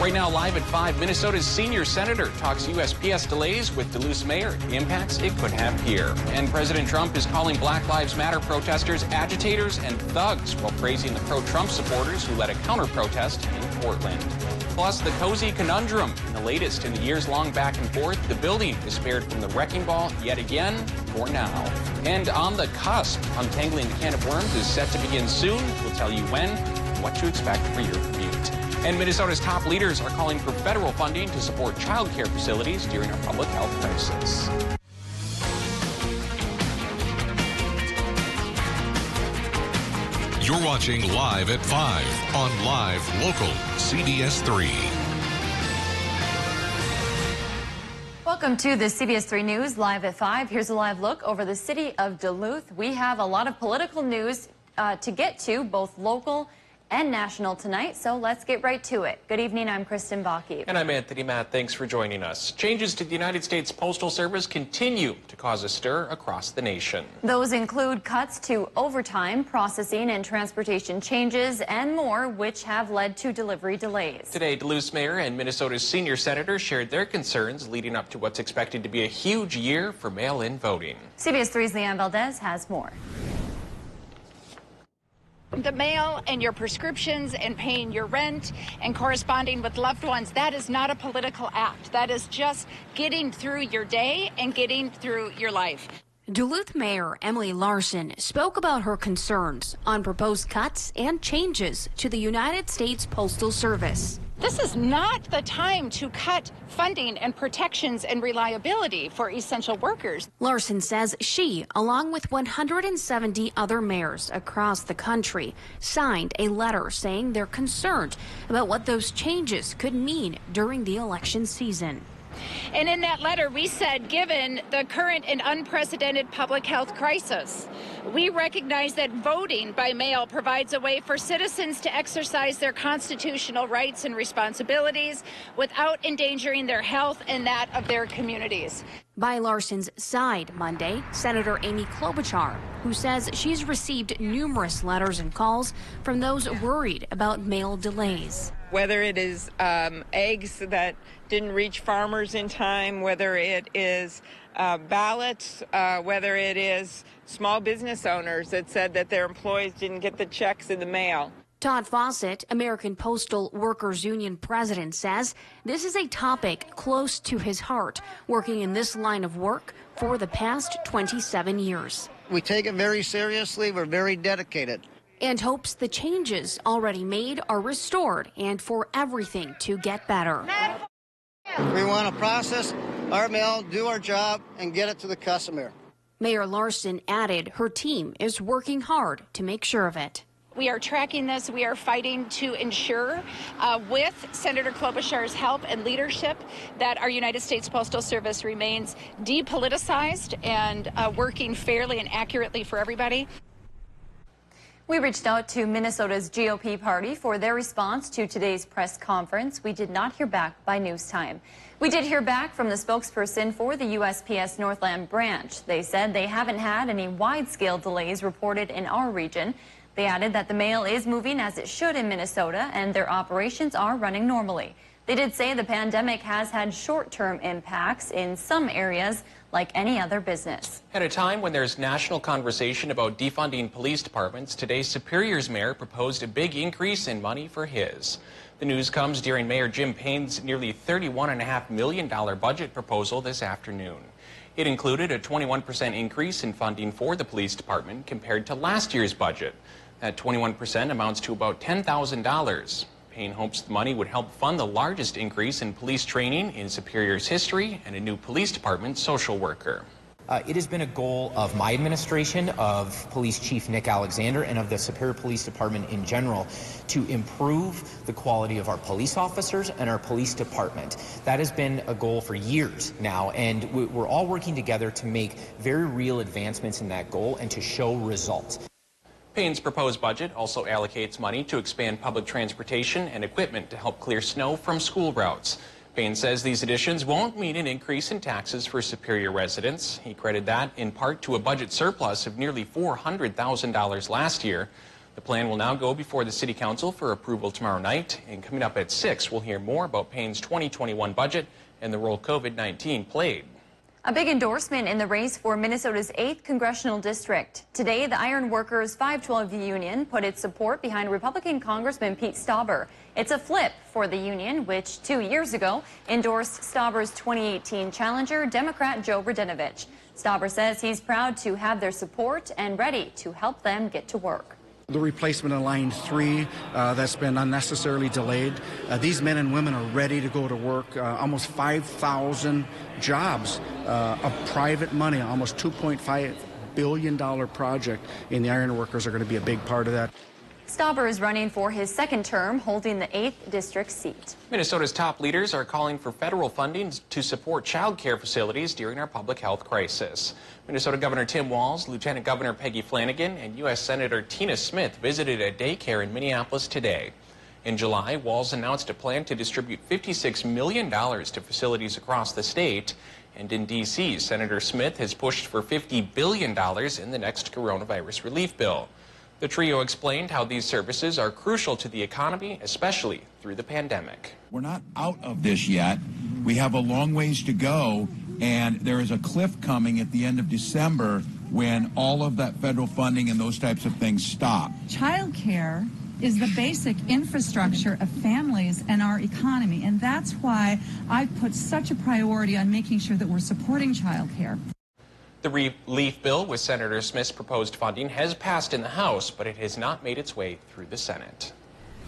Right now, live at 5, Minnesota's senior senator talks USPS delays with Duluth's mayor, the impacts it could have here. And President Trump is calling Black Lives Matter protesters agitators and thugs while praising the pro-Trump supporters who led a counter-protest in Portland. Plus, the cozy conundrum, the latest in the years-long back and forth. The building is spared from the wrecking ball yet again, for now. And on the cusp, untangling the can of worms is set to begin soon. We'll tell you when and what to expect for your commute. And Minnesota's top leaders are calling for federal funding to support child care facilities during a public health crisis. You're watching Live at 5 on Live Local CBS3. Welcome to the CBS3 News Live at 5. Here's a live look over the city of Duluth. We have a lot of political news to get to, both local and national tonight, so let's get right to it. Good evening, I'm Kristen Baki. And I'm Anthony Matt. Thanks for joining us. Changes to the United States Postal Service continue to cause a stir across the nation. Those include cuts to overtime, processing and transportation changes, and more, which have led to delivery delays. Today, Duluth's mayor and Minnesota's senior senator shared their concerns leading up to what's expected to be a huge year for mail-in voting. CBS3's Leanne Valdez has more. The mail and your prescriptions and paying your rent and corresponding with loved ones, that is not a political act. That is just getting through your day and getting through your life. Duluth Mayor Emily Larson spoke about her concerns on proposed cuts and changes to the United States Postal Service. This is not the time to cut funding and protections and reliability for essential workers. Larson says she, along with 170 other mayors across the country, signed a letter saying they're concerned about what those changes could mean during the election season. And in that letter, we said, given the current and unprecedented public health crisis, we recognize that voting by mail provides a way for citizens to exercise their constitutional rights and responsibilities without endangering their health and that of their communities. By Larson's side Monday, Senator Amy Klobuchar, who says she's received numerous letters and calls from those worried about mail delays. Whether it is eggs that didn't reach farmers in time, whether it is ballots, whether it is small business owners that said that their employees didn't get the checks in the mail. Todd Fawcett, American Postal Workers Union president, says this is a topic close to his heart, working in this line of work for the past 27 years. We take it very seriously. We're very dedicated. And hopes the changes already made are restored and for everything to get better. We want to process our mail, do our job, and get it to the customer. Mayor Larson added her team is working hard to make sure of it. We are tracking this. We are fighting to ensure, with Senator Klobuchar's help and leadership, that our United States Postal Service remains depoliticized and working fairly and accurately for everybody. We reached out to Minnesota's GOP party for their response to today's press conference. We did not hear back by news time. We did hear back from the spokesperson for the USPS Northland branch. They said they haven't had any wide-scale delays reported in our region. They added that the mail is moving as it should in Minnesota and their operations are running normally. They did say the pandemic has had short-term impacts in some areas like any other business. At a time when there's national conversation about defunding police departments, today Superior's mayor proposed a big increase in money for his. The news comes during Mayor Jim Payne's nearly $31.5 million budget proposal this afternoon. It included a 21% increase in funding for the police department compared to last year's budget. That 21% amounts to about $10,000. Payne hopes the money would help fund the largest increase in police training in Superior's history and a new police department social worker. It has been a goal of my administration, of Police Chief Nick Alexander, and of the Superior Police Department in general to improve the quality of our police officers and our police department. That has been a goal for years now, and we're all working together to make very real advancements in that goal and to show results. Payne's proposed budget also allocates money to expand public transportation and equipment to help clear snow from school routes. Payne says these additions won't mean an increase in taxes for Superior residents. He credited that in part to a budget surplus of nearly $400,000 last year. The plan will now go before the City Council for approval tomorrow night. And coming up at 6, we'll hear more about Payne's 2021 budget and the role COVID-19 played. A big endorsement in the race for Minnesota's 8th congressional district. Today, the Iron Workers 512 union put its support behind Republican Congressman Pete Stauber. It's a flip for the union, which 2 years ago endorsed Stauber's 2018 challenger, Democrat Joe Radinovich. Stauber says he's proud to have their support and ready to help them get to work. The replacement of Line 3 that's been unnecessarily delayed. These men and women are ready to go to work. Almost 5,000 jobs of private money, almost $2.5 billion project in the Iron Workers are going to be a big part of that. Stauber is running for his second term, holding the 8th district seat. Minnesota's top leaders are calling for federal funding to support child care facilities during our public health crisis. Minnesota Governor Tim Walz, Lieutenant Governor Peggy Flanagan, and U.S. Senator Tina Smith visited a daycare in Minneapolis today. In July, Walz announced a plan to distribute $56 million to facilities across the state. And in D.C., Senator Smith has pushed for $50 billion in the next coronavirus relief bill. The trio explained how these services are crucial to the economy, especially through the pandemic. We're not out of this yet. We have a long ways to go, and there is a cliff coming at the end of December when all of that federal funding and those types of things stop. Child care is the basic infrastructure of families and our economy, and that's why I put such a priority on making sure that we're supporting child care. The relief bill with Senator Smith's proposed funding has passed in the House, but it has not made its way through the Senate.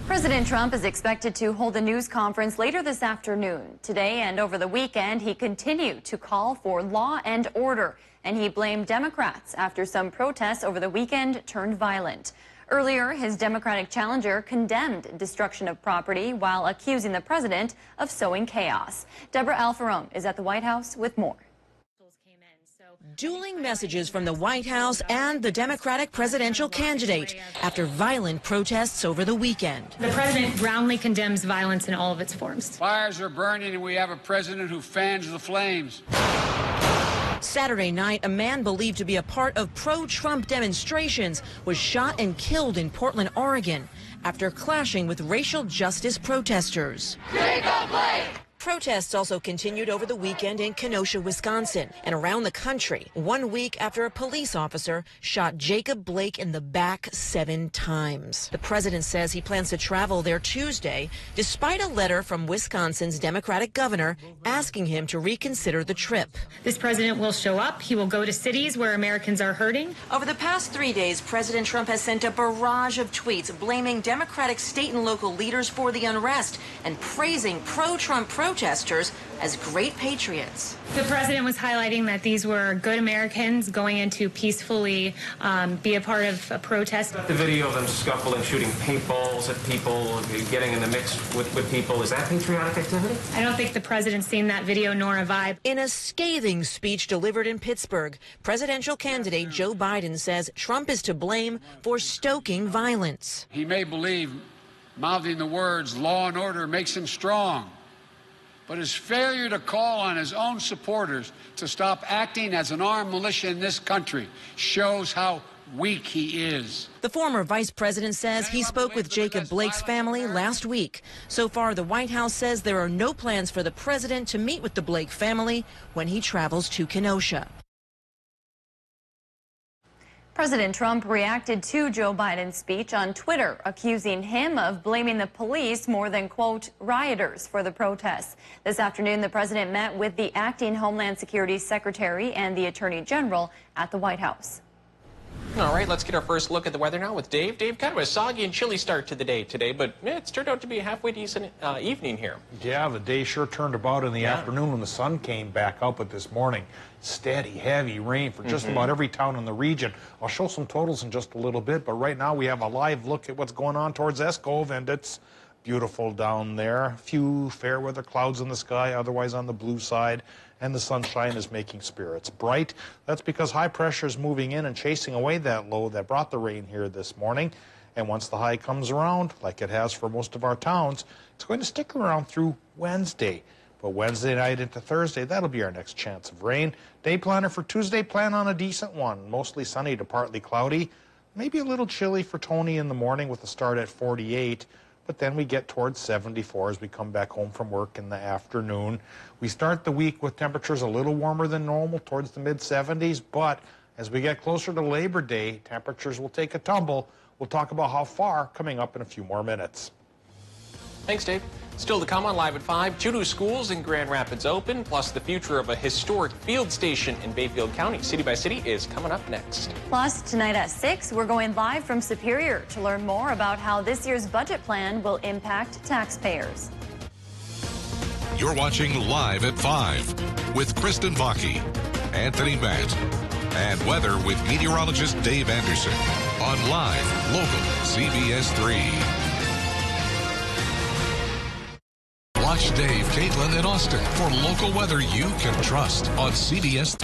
President Trump is expected to hold a news conference later this afternoon. Today and over the weekend, he continued to call for law and order, and he blamed Democrats after some protests over the weekend turned violent. Earlier, his Democratic challenger condemned destruction of property while accusing the president of sowing chaos. Deborah Alfarone is at the White House with more. Dueling messages from the White House and the Democratic presidential candidate after violent protests over the weekend. The president roundly condemns violence in all of its forms. Fires are burning and we have a president who fans the flames. Saturday night, a man believed to be a part of pro-Trump demonstrations was shot and killed in Portland, Oregon, after clashing with racial justice protesters. Jacob Blake! Protests also continued over the weekend in Kenosha, Wisconsin, and around the country, 1 week after a police officer shot Jacob Blake in the back 7 times. The president says he plans to travel there Tuesday, despite a letter from Wisconsin's Democratic governor asking him to reconsider the trip. This president will show up. He will go to cities where Americans are hurting. Over the past 3 days, President Trump has sent a barrage of tweets blaming Democratic state and local leaders for the unrest and praising pro-Trump protesters as great patriots. The president was highlighting that these were good Americans going in to peacefully be a part of a protest. The video of them scuffling, shooting paintballs at people, getting in the mix with people, is that patriotic activity? I don't think the president's seen that video, nor have I. In a scathing speech delivered in Pittsburgh, presidential candidate Joe Biden says Trump is to blame for stoking violence. He may believe mouthing the words law and order makes him strong, but his failure to call on his own supporters to stop acting as an armed militia in this country shows how weak he is. The former vice president says he spoke with Jacob Blake's family last week. So far, the White House says there are no plans for the president to meet with the Blake family when he travels to Kenosha. President Trump reacted to Joe Biden's speech on Twitter, accusing him of blaming the police more than, quote, rioters for the protests. This afternoon, the president met with the acting Homeland Security Secretary and the Attorney General at the White House. All right, let's get our first look at the weather now with Dave. Dave, kind of a soggy and chilly start to the day today, but it's turned out to be a halfway decent evening here. Yeah, the day sure turned about in the afternoon when the sun came back up, but this morning, steady, heavy rain for just about every town in the region. I'll show some totals in just a little bit, but right now we have a live look at what's going on towards Escove, and it's beautiful down there. A few fair weather clouds in the sky, otherwise on the blue side, and the sunshine is making spirits bright. That's because high pressure is moving in and chasing away that low that brought the rain here this morning. And once the high comes around, like it has for most of our towns, it's going to stick around through Wednesday. But Wednesday night into Thursday, that'll be our next chance of rain. Day planner for Tuesday, plan on a decent one. Mostly sunny to partly cloudy. Maybe a little chilly for Tony in the morning with a start at 48, but then we get towards 74 as we come back home from work in the afternoon. We start the week with temperatures a little warmer than normal, towards the mid-70s, but as we get closer to Labor Day, temperatures will take a tumble. We'll talk about how far coming up in a few more minutes. Thanks, Dave. Still to come on Live at 5, 2 new schools in Grand Rapids open, plus the future of a historic field station in Bayfield County. City by City is coming up next. Plus, tonight at 6, we're going live from Superior to learn more about how this year's budget plan will impact taxpayers. You're watching Live at 5 with Kristen Vaki, Anthony Matt, and weather with meteorologist Dave Anderson on Live Local CBS 3. Watch Dave, Caitlin, and Austin for local weather you can trust on CBS.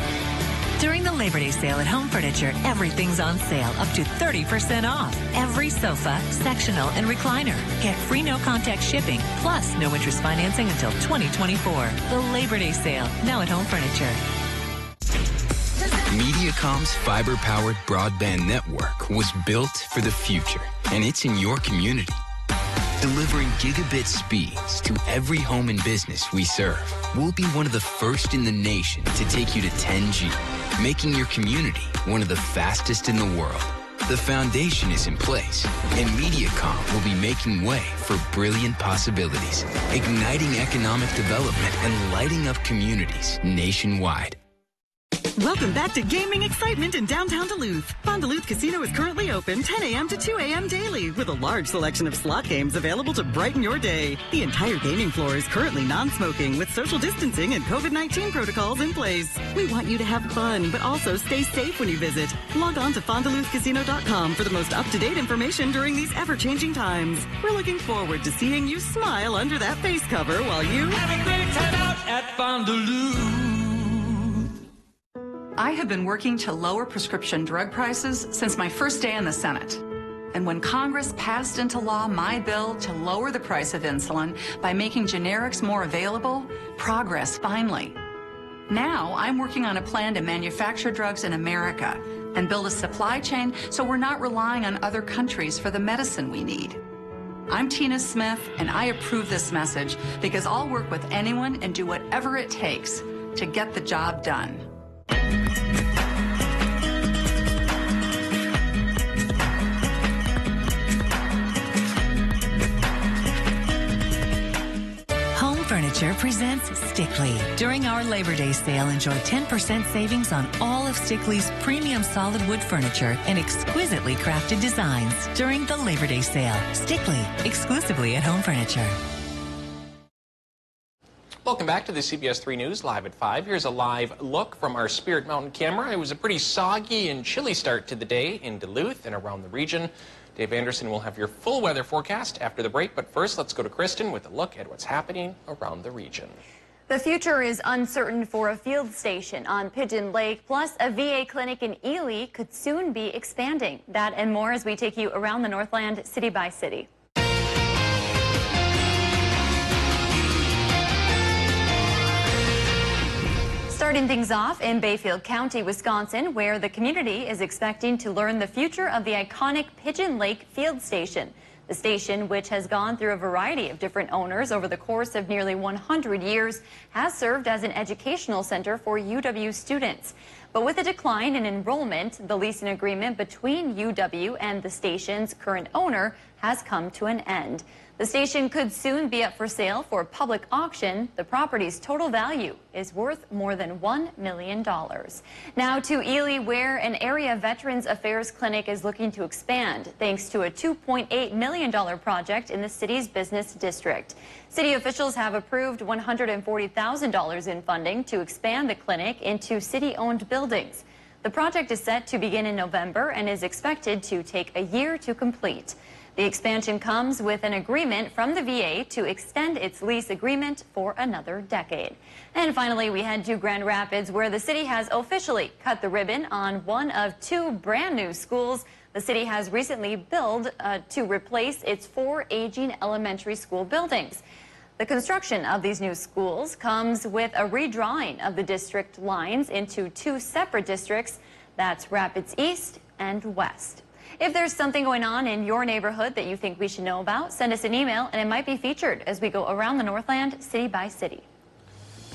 During the Labor Day sale at Home Furniture, everything's on sale, up to 30% off. Every sofa, sectional, and recliner. Get free no-contact shipping, plus no interest financing until 2024. The Labor Day sale, now at Home Furniture. Mediacom's fiber-powered broadband network was built for the future, and it's in your community. Delivering gigabit speeds to every home and business we serve. We'll be one of the first in the nation to take you to 10G, making your community one of the fastest in the world. The foundation is in place, and Mediacom will be making way for brilliant possibilities, igniting economic development and lighting up communities nationwide. Welcome back to gaming excitement in downtown Duluth. Fond du Lac Casino is currently open 10 a.m. to 2 a.m. daily with a large selection of slot games available to brighten your day. The entire gaming floor is currently non-smoking with social distancing and COVID-19 protocols in place. We want you to have fun, but also stay safe when you visit. Log on to fonduluthcasino.com for the most up-to-date information during these ever-changing times. We're looking forward to seeing you smile under that face cover while you have a great time out at Fond du Lac. I have been working to lower prescription drug prices since my first day in the Senate. And when Congress passed into law my bill to lower the price of insulin by making generics more available, progress finally. Now I'm working on a plan to manufacture drugs in America and build a supply chain so we're not relying on other countries for the medicine we need. I'm Tina Smith, and I approve this message because I'll work with anyone and do whatever it takes to get the job done. Home Furniture presents Stickley. During our Labor Day sale, enjoy 10% savings on all of Stickley's premium solid wood furniture and exquisitely crafted designs during the Labor Day sale. Stickley, exclusively at Home Furniture. Welcome back to the CBS 3 News Live at 5. Here's a live look from our Spirit Mountain camera. It was a pretty soggy and chilly start to the day in Duluth and around the region. Dave Anderson will have your full weather forecast after the break, but first let's go to Kristen with a look at what's happening around the region. The future is uncertain for a field station on Pigeon Lake, plus a VA clinic in Ely could soon be expanding. That and more as we take you around the Northland city by city. Starting things off in Bayfield County, Wisconsin, where the community is expecting to learn the future of the iconic Pigeon Lake field station. The station, which has gone through a variety of different owners over the course of nearly 100 years, has served as an educational center for UW students. But with a decline in enrollment, the leasing agreement between UW and the station's current owner has come to an end. The station could soon be up for sale for public auction. The property's total value is worth more than $1 million. Now to Ely, where an area Veterans Affairs clinic is looking to expand thanks to a $2.8 million project in the city's business district. City officials have approved $140,000 in funding to expand the clinic into city-owned buildings. The project is set to begin in November and is expected to take a year to complete. The expansion comes with an agreement from the VA to extend its lease agreement for another decade. And finally, we head to Grand Rapids, where the city has officially cut the ribbon on one of two brand new schools the city has recently built to replace its 4 aging elementary school buildings. The construction of these new schools comes with a redrawing of the district lines into 2 separate districts. That's Rapids East and West. If there's something going on in your neighborhood that you think we should know about, send us an email and it might be featured as we go around the Northland city by city.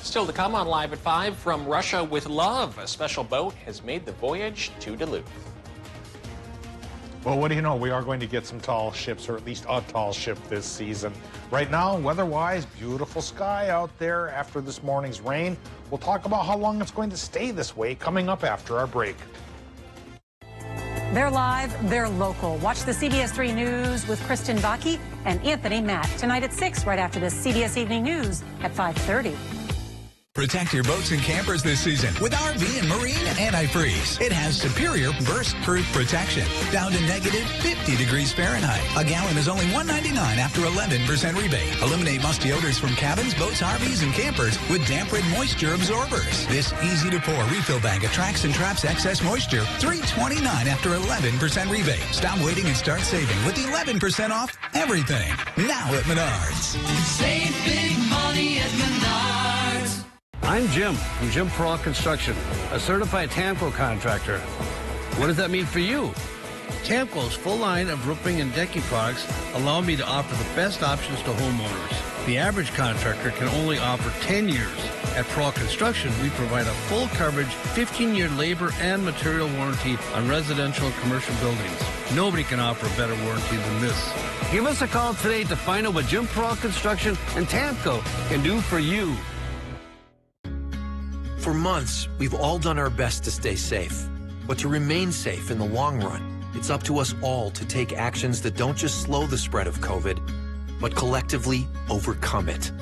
Still to come on Live at 5, from Russia with Love, a special boat has made the voyage to Duluth. Well, what do you know? We are going to get some tall ships, or at least a tall ship this season. Right now, weather-wise, beautiful sky out there after this morning's rain. We'll talk about how long it's going to stay this way coming up after our break. They're live, they're local. Watch the CBS3 News with Kristen Vaki and Anthony Matt tonight at 6, right after the CBS Evening News at 5:30. Protect your boats and campers this season with RV and Marine Antifreeze. It has superior burst-proof protection, down to negative 50 degrees Fahrenheit. A gallon is only $1.99 after 11% rebate. Eliminate musty odors from cabins, boats, RVs, and campers with damp-rid moisture absorbers. This easy-to-pour refill bag attracts and traps excess moisture. $3.29 after 11% rebate. Stop waiting and start saving with 11% off everything. Now at Menards. Save big money at Menards. I'm Jim from Jim Peralt Construction, a certified TAMCO contractor. What does that mean for you? TAMCO's full line of roofing and decking products allow me to offer the best options to homeowners. The average contractor can only offer 10 years. At Peralt Construction, we provide a full coverage 15-year labor and material warranty on residential and commercial buildings. Nobody can offer a better warranty than this. Give us a call today to find out what Jim Peralt Construction and TAMCO can do for you. For months, we've all done our best to stay safe. But to remain safe in the long run, it's up to us all to take actions that don't just slow the spread of COVID, but collectively overcome it.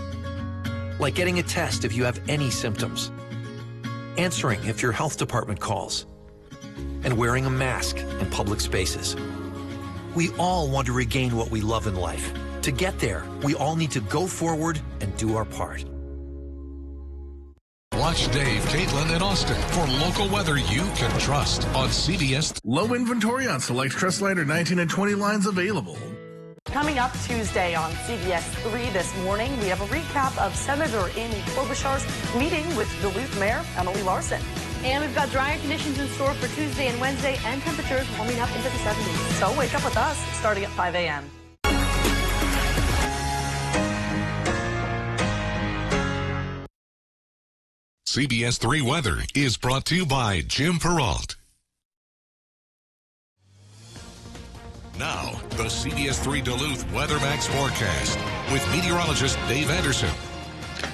Like getting a test if you have any symptoms, answering if your health department calls, and wearing a mask in public spaces. We all want to regain what we love in life. To get there, we all need to go forward and do our part. Watch Dave, Caitlin, and Austin for local weather you can trust on CBS. Low inventory on select Crestliner 19 and 20 lines available. Coming up Tuesday on CBS3 this morning, we have a recap of Senator Amy Klobuchar's meeting with Duluth Mayor Emily Larson. And we've got drier conditions in store for Tuesday and Wednesday, and temperatures warming up into the 70s. So wake up with us starting at 5 a.m. CBS3 Weather is brought to you by Jim Peralt. Now, the CBS3 Duluth Weather Max forecast with meteorologist Dave Anderson.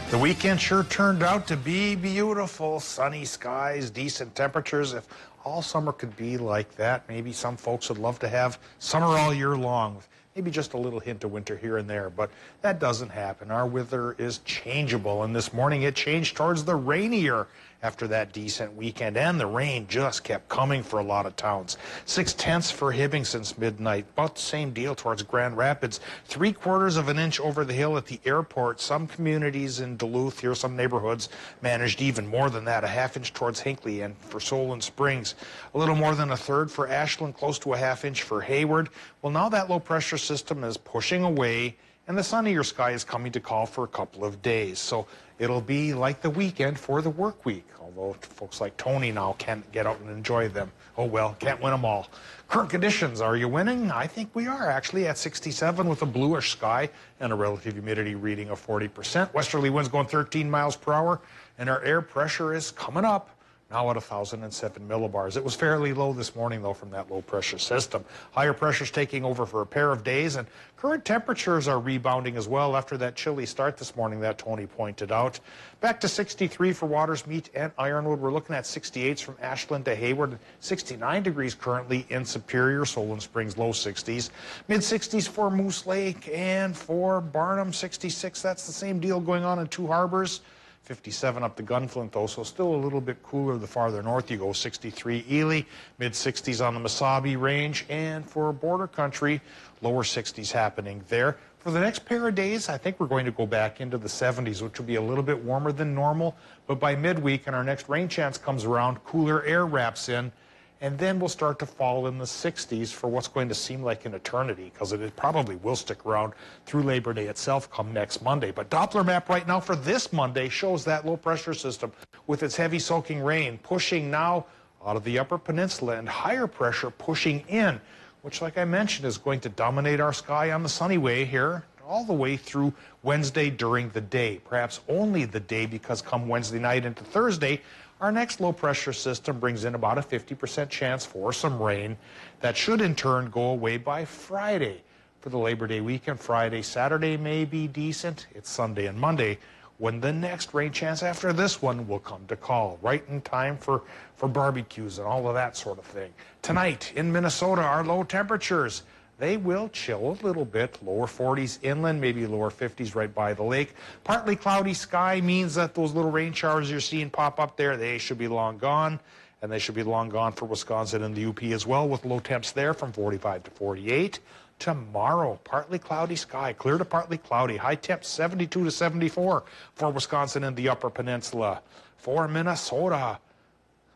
The weekend sure turned out to be beautiful. Sunny skies, decent temperatures. If all summer could be like that, maybe some folks would love to have summer all year long. Maybe just a little hint of winter here and there, but that doesn't happen. Our weather is changeable, and this morning it changed towards the rainier after that decent weekend, and the rain just kept coming for a lot of towns. 6/10 for Hibbing since midnight, about the same deal towards Grand Rapids. 3/4 of an inch over the hill at the airport. Some communities in Duluth, here some neighborhoods, managed even more than that, a 1/2 inch towards Hinckley, and for Solon Springs, a little more than 1/3 for Ashland, close to a 1/2 inch for Hayward. Well, now that low pressure system is pushing away, and the sunnier sky is coming to call for a couple of days. So it'll be like the weekend for the work week, although folks like Tony now can't get out and enjoy them. Oh well, can't win them all. Current conditions, are you winning? I think we are actually at 67 with a bluish sky and a relative humidity reading of 40%. Westerly winds going 13 miles per hour, and our air pressure is coming up. Now at 1,007 millibars. It was fairly low this morning, though, from that low pressure system. Higher pressure's taking over for a pair of days, and current temperatures are rebounding as well after that chilly start this morning that Tony pointed out. Back to 63 for Watersmeet and Ironwood. We're looking at 68s from Ashland to Hayward, 69 degrees currently in Superior, Solon Springs, low 60s. Mid-60s for Moose Lake, and for Barnum, 66. That's the same deal going on in Two Harbors. 57 up to Gunflint, though, so still a little bit cooler the farther north you go. 63 Ely, mid-60s on the Mesabi Range, and for border country, lower 60s happening there. For the next pair of days, I think we're going to go back into the 70s, which will be a little bit warmer than normal, but by midweek and our next rain chance comes around, cooler air wraps in, and then we'll start to fall in the 60s for what's going to seem like an eternity, because it probably will stick around through Labor Day itself come next Monday. But Doppler map right now for this Monday shows that low pressure system with its heavy soaking rain pushing now out of the Upper Peninsula and higher pressure pushing in. which, like I mentioned, is going to dominate our sky on the sunny way here all the way through Wednesday during the day, perhaps only the day, because come Wednesday night into Thursday, our next low pressure system brings in about a 50% chance for some rain that should in turn go away by Friday. For the Labor Day weekend, Friday, Saturday may be decent. It's Sunday and Monday when the next rain chance after this one will come to call, right in time for barbecues and all of that sort of thing. Tonight in Minnesota, our low temperatures, they will chill a little bit, lower 40s inland, maybe lower 50s right by the lake. Partly cloudy sky means that those little rain showers you're seeing pop up there, they should be long gone, and they should be long gone for Wisconsin and the UP as well, with low temps there from 45 to 48. Tomorrow, partly cloudy sky, clear to partly cloudy, high temps 72 to 74 for Wisconsin and the Upper Peninsula. For Minnesota,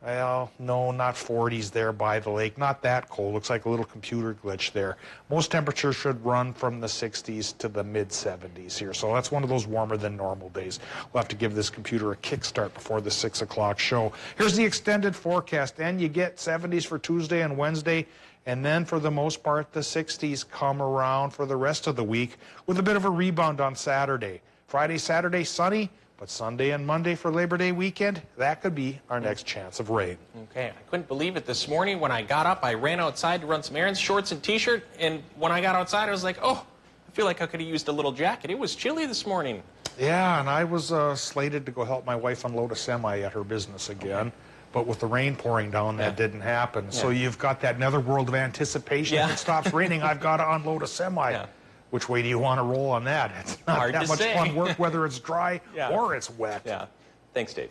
well, no, not 40s there by the lake, not that cold. Looks like a little computer glitch there. Most temperatures should run from the 60s to the mid-70s here, so that's one of those warmer than normal days. We'll have to give this computer a kickstart before the 6 o'clock show. Here's the extended forecast, and you get 70s for Tuesday and Wednesday, and then for the most part, the 60s come around for the rest of the week with a bit of a rebound on Saturday. Friday, Saturday, sunny. But Sunday and Monday for Labor Day weekend, that could be our next chance of rain. Okay, I couldn't believe it this morning. When I got up, I ran outside to run some errands, shorts and T-shirt, and when I got outside, I was like, oh, I feel like I could have used a little jacket. It was chilly this morning. Yeah, and I was slated to go help my wife unload a semi at her business again. But with the rain pouring down, that didn't happen. Yeah. So you've got that netherworld of anticipation. If it stops raining, I've got to unload a semi. Yeah. Which way do you want to roll on that? It's not hard that much say. Fun work, whether it's dry or it's wet. Yeah. Thanks, Dave.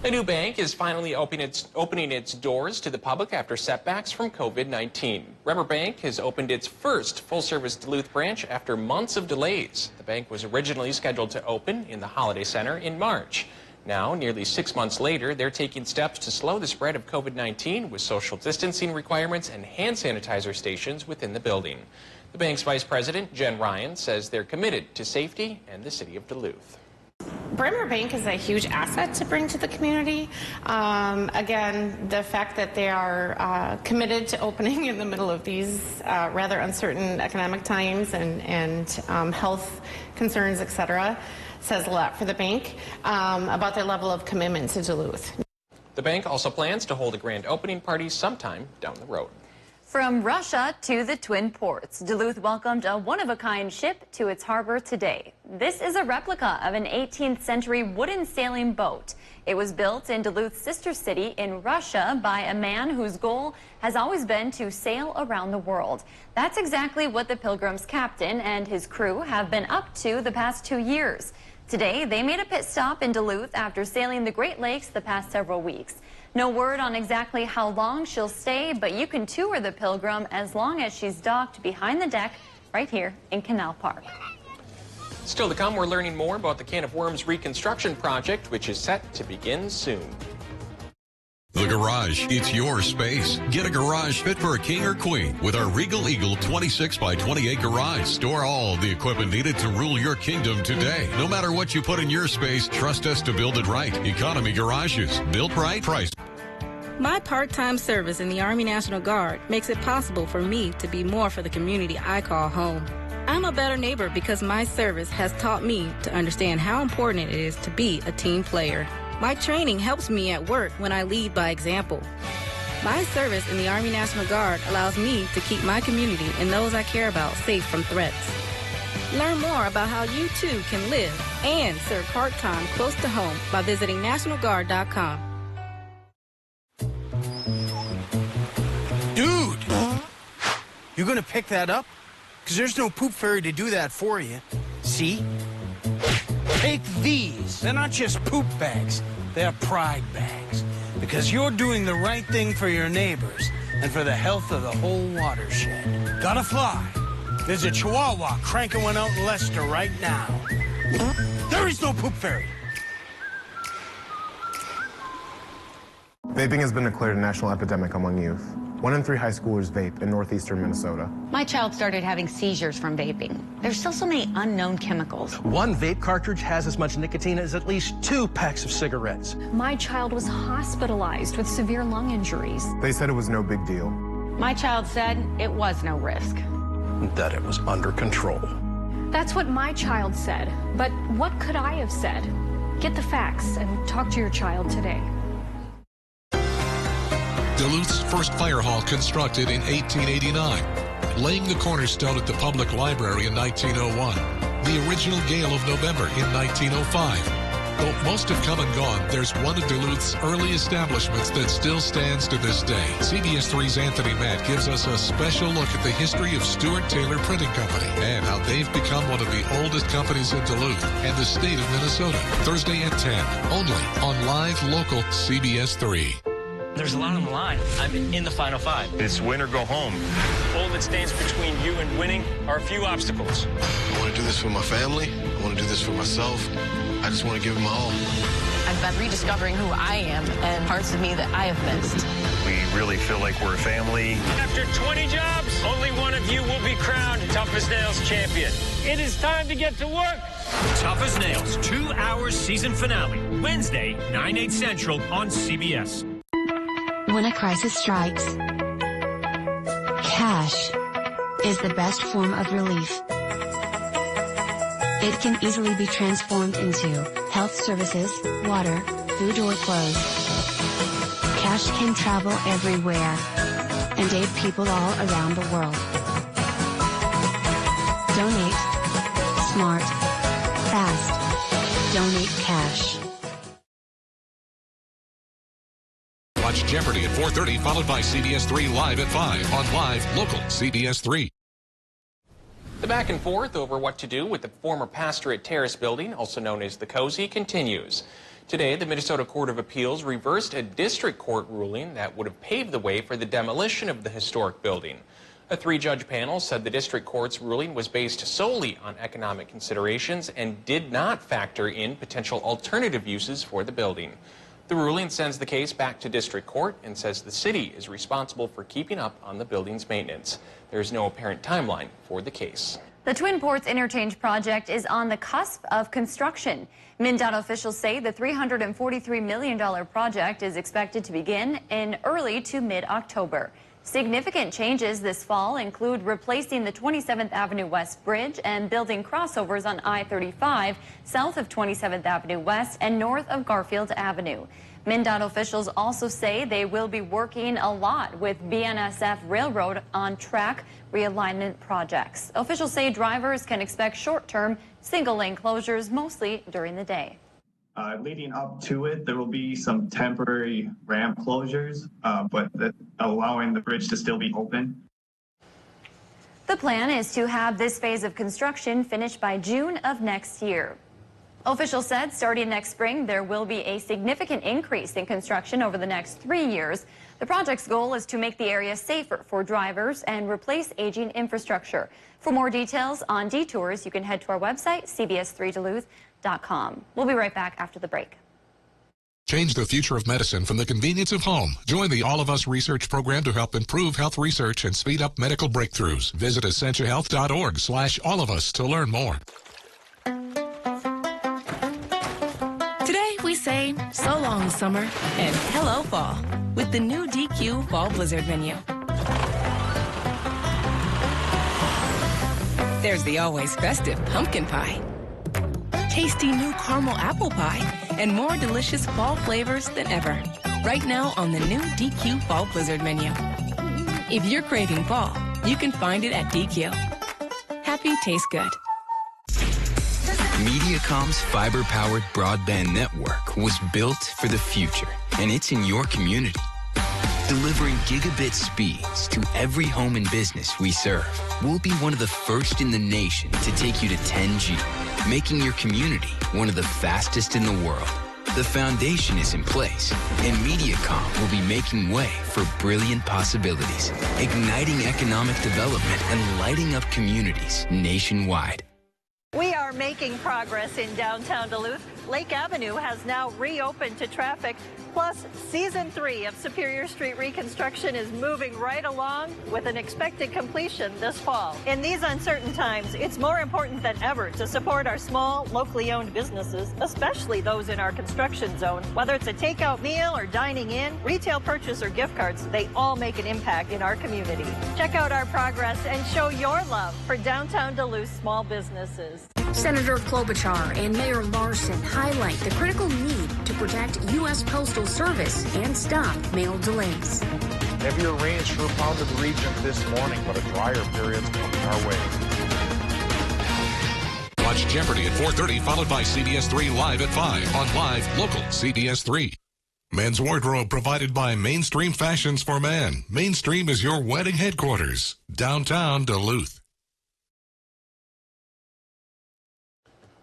A new bank is finally opening its doors to the public after setbacks from COVID-19. Bremer Bank has opened its first full-service Duluth branch after months of delays. The bank was originally scheduled to open in the Holiday Center in March. Now, nearly 6 months later, they're taking steps to slow the spread of COVID-19 with social distancing requirements and hand sanitizer stations within the building. The bank's vice president, Jen Ryan, says they're committed to safety and the city of Duluth. Bremer Bank is a huge asset to bring to the community. Again, the fact that they are committed to opening in the middle of these rather uncertain economic times and health concerns, et cetera, says a lot for the bank about their level of commitment to Duluth. The bank also plans to hold a grand opening party sometime down the road. From Russia to the Twin Ports, Duluth welcomed a one-of-a-kind ship to its harbor today. This is a replica of an 18th century wooden sailing boat. It was built in Duluth's sister city in Russia by a man whose goal has always been to sail around the world. That's exactly what the Pilgrim's captain and his crew have been up to the past 2 years. Today, they made a pit stop in Duluth after sailing the Great Lakes the past several weeks. No word on exactly how long she'll stay, but you can tour the Pilgrim as long as she's docked behind the deck right here in Canal Park. Still to come, we're learning more about the Can of Worms reconstruction project, which is set to begin soon. The Garage, it's your space. Get a garage fit for a king or queen with our Regal Eagle 26 by 28 garage. Store all the equipment needed to rule your kingdom today. No matter what you put in your space, trust us to build it right. Economy Garages. Built right, priced. My part-time service in the Army National Guard makes it possible for me to be more for the community I call home. I'm a better neighbor because my service has taught me to understand how important it is to be a team player. My training helps me at work when I lead by example. My service in the Army National Guard allows me to keep my community and those I care about safe from threats. Learn more about how you too can live and serve part-time close to home by visiting NationalGuard.com. Dude! You gonna pick that up? Because there's no poop fairy to do that for you. See? Take these. They're not just poop bags. They're pride bags. Because you're doing the right thing for your neighbors and for the health of the whole watershed. Gotta fly. There's a Chihuahua cranking one out in Leicester right now. There is no poop fairy. Vaping has been declared a national epidemic among youth. 1 in 3 high schoolers vape in northeastern Minnesota. My child started having seizures from vaping. There's still so many unknown chemicals. One vape cartridge has as much nicotine as at least 2 packs of cigarettes. My child was hospitalized with severe lung injuries. They said it was no big deal. My child said it was no risk. That it was under control. That's what my child said. But what could I have said? Get the facts and talk to your child today. Duluth's first fire hall constructed in 1889, laying the cornerstone at the public library in 1901, the original gale of November in 1905. Though most have come and gone, there's one of Duluth's early establishments that still stands to this day. CBS3's Anthony Matt gives us a special look at the history of Stuart Taylor Printing Company and how they've become one of the oldest companies in Duluth and the state of Minnesota. Thursday at 10, only on live local CBS3. There's a lot on the line. I'm in the final five. It's win or go home. All that stands between you and winning are a few obstacles. I want to do this for my family. I want to do this for myself. I just want to give it my all. I've been rediscovering who I am and parts of me that I have missed. We really feel like we're a family. After 20 jobs, only one of you will be crowned Tough as Nails champion. It is time to get to work. Tough as Nails 2 hours season finale. Wednesday, 9/8 Central on CBS. When a crisis strikes, cash is the best form of relief. It can easily be transformed into health services, water, food, or clothes. Cash can travel everywhere and aid people all around the world. Donate. Smart. Fast. Donate cash. Watch Jeopardy at 4:30, followed by CBS3 Live at 5 on live local CBS3. The back and forth over what to do with the former Pastorate Terrace building, also known as the Cozy, continues. Today, the Minnesota Court of Appeals reversed a district court ruling that would have paved the way for the demolition of the historic building. A 3-judge panel said the district court's ruling was based solely on economic considerations and did not factor in potential alternative uses for the building. The ruling sends the case back to district court and says the city is responsible for keeping up on the building's maintenance. There is no apparent timeline for the case. The Twin Ports Interchange project is on the cusp of construction. MnDOT officials say the $343 million project is expected to begin in early to mid-October. Significant changes this fall include replacing the 27th Avenue West Bridge and building crossovers on I-35 south of 27th Avenue West and north of Garfield Avenue. MnDOT officials also say they will be working a lot with BNSF Railroad on track realignment projects. Officials say drivers can expect short-term single-lane closures mostly during the day. Leading up to it, there will be some temporary ramp closures, but allowing the bridge to still be open. The plan is to have this phase of construction finished by June of next year. Officials said starting next spring, there will be a significant increase in construction over the next 3 years. The project's goal is to make the area safer for drivers and replace aging infrastructure. For more details on detours, you can head to our website, cbs3duluth.com. We'll be right back after the break. Change the future of medicine from the convenience of home. Join the All of Us research program to help improve health research and speed up medical breakthroughs. Visit essentialhealth.org/allofus to learn more. Today we say so long summer and hello fall with the new DQ Fall Blizzard menu. There's the always festive pumpkin pie, tasty new caramel apple pie, and more delicious fall flavors than ever. Right now on the new DQ Fall Blizzard menu. If you're craving fall, you can find it at DQ. Happy tastes good. Mediacom's fiber-powered broadband network was built for the future, and it's in your community. Delivering gigabit speeds to every home and business we serve. We'll be one of the first in the nation to take you to 10G, making your community one of the fastest in the world. The foundation is in place, and Mediacom will be making way for brilliant possibilities, igniting economic development and lighting up communities nationwide. We are making progress in downtown Duluth. Lake Avenue has now reopened to traffic. Plus, Season 3 of Superior Street reconstruction is moving right along with an expected completion this fall. In these uncertain times, it's more important than ever to support our small, locally owned businesses, especially those in our construction zone. Whether it's a takeout meal or dining in, retail purchase or gift cards, they all make an impact in our community. Check out our progress and show your love for downtown Duluth small businesses. Senator Klobuchar and Mayor Larson highlight the critical need to protect U.S. Postal Service and stop mail delays. Heavier rains sure pounded the region this morning, but a drier period's coming our way. Watch Jeopardy at 4:30, followed by CBS3 Live at 5 on Live Local CBS3. Men's wardrobe provided by Mainstream Fashions for Men. Mainstream is your wedding headquarters. Downtown Duluth.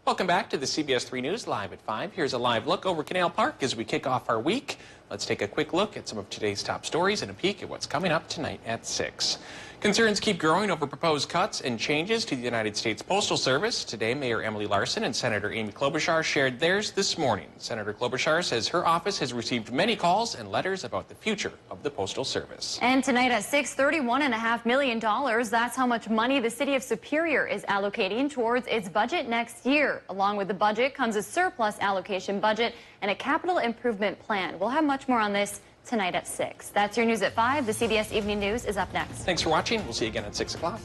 Welcome back to the CBS 3 News Live at 5. Here's a live look over Canal Park as we kick off our week. Let's take a quick look at some of today's top stories and a peek at what's coming up tonight at 6. Concerns keep growing over proposed cuts and changes to the United States Postal Service. Today, Mayor Emily Larson and Senator Amy Klobuchar shared theirs this morning. Senator Klobuchar says her office has received many calls and letters about the future of the Postal Service. And tonight at 6, $31.5 million. That's how much money the city of Superior is allocating towards its budget next year. Along with the budget comes a surplus allocation budget and a capital improvement plan. We'll have much more on this tonight at 6. That's your news at 5. The CBS Evening News is up next. Thanks for watching. We'll see you again at 6 o'clock.